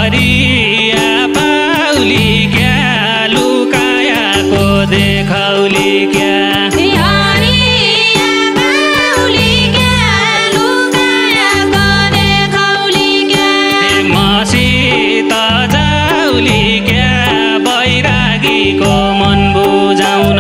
हरिया पाउली क्या लुकायाको देखाउली क्या मसित जाउली क्या बैरागीको मन बुझाउन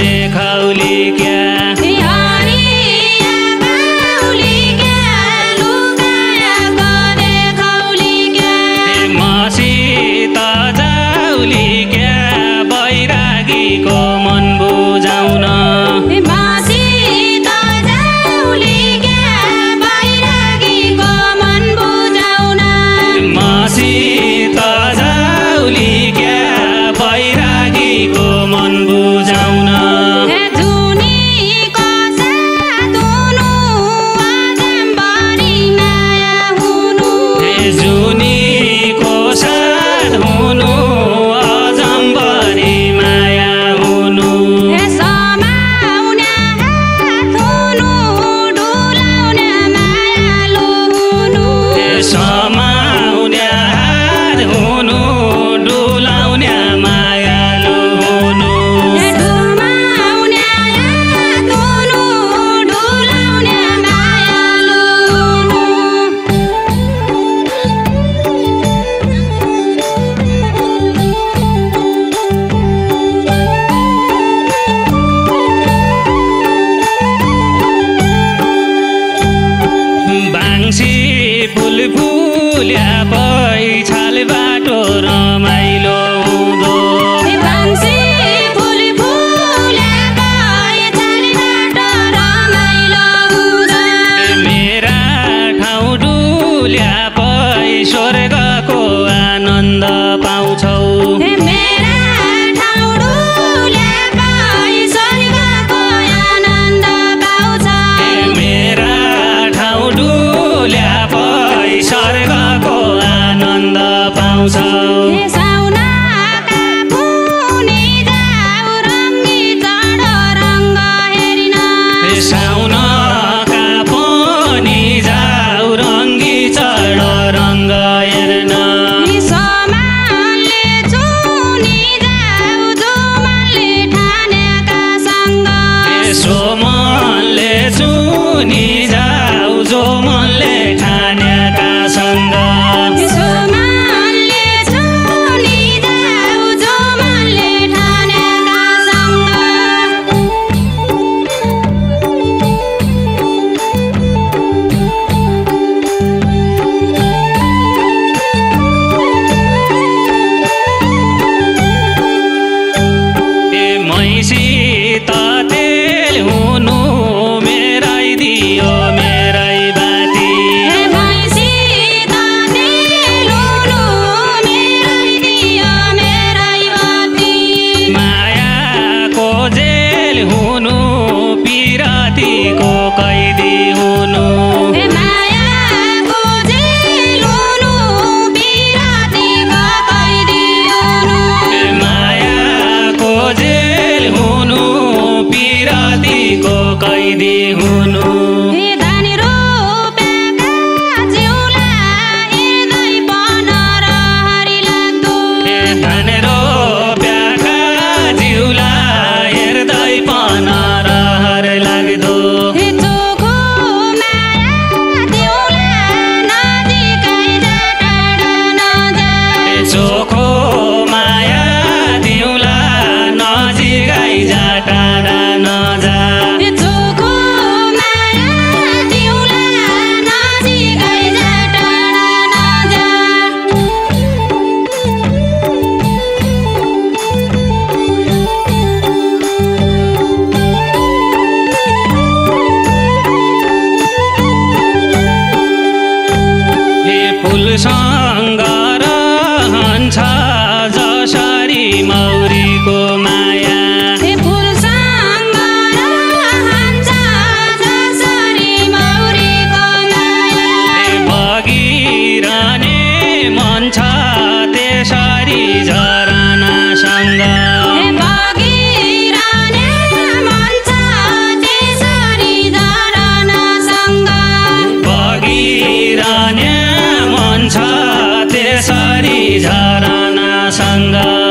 देखाउली क्या मसित जाउली क्या बैरागीको मन बुझाउन मसित जाउली क्या बैरागीको मन बुझाउन जुनीको साथ हुनु अजम्बरी माया हुनु समाउने हात हुनु डुलाउने मायालु हुनु समाउने हात हुनु डुलाउने मायालु हुनु समाउने हात हुनु डुलाउने मायालु बाङ्सी फुल फुल्या पैछाल बाटो रमाइलो हुँदो बाङ्सी फुल फुलेको छाली बाटो रमाइलो हुँदो मेरा ठाउँ डुल्या पै स्वर्गको आनन्द पाउँछौ मेरा ठाउँ डुलेको स्वर्गको आनन्द पाउँछ मेरा ठाउँ डुल्या पै स्वर्गको आनन्द पाउँछौ साउनाका पुनी जाऊ रङ्गी चढो रङ्ग हेरिन साउनका पनि जाऊ रङ्गी चढ रङ्ग हेर्न समानले चुनी जाऊ जुमले ठानेका सँग सोमनले चुनी जाऊ जो मनले ठानेका सँग समानले चुनी जाऊ जुमले ठानेका सँग मैसित तेल हुनु मेरै दियो मेरै बाती मैसित तेल हुनु मेरै दियो मेरै बाती मायाको जेल हुनु पिरातीको कैदी हुनु मायाको जेल हुनु बिरातीको कैदी हुनु मायाको जेल हुनु पिरातीको कैदी हुनु धनी रुपियाँका जिउला हृदय पनर हरि लाग्दो धन रोप्याका जिउला हेर्दै पनर हर लाग्दो चोखो माया दिउला नजिकै जा टाढा नजा चोखो माया दिउला नजिकै जा टाढा नजा चोखो माया दिउला नजिकै जा टाढा नजा हे फुलसँग रहन्छ जसरी मौरीको माया फुलसँग रहन्छ जसरी मौरीको माया बगिरहने मन छ त्यसरी झरनासँग बगिरहने मन छ त्यसरी झरनासँग बगिरहने मन छ त्यसरी झरनासँग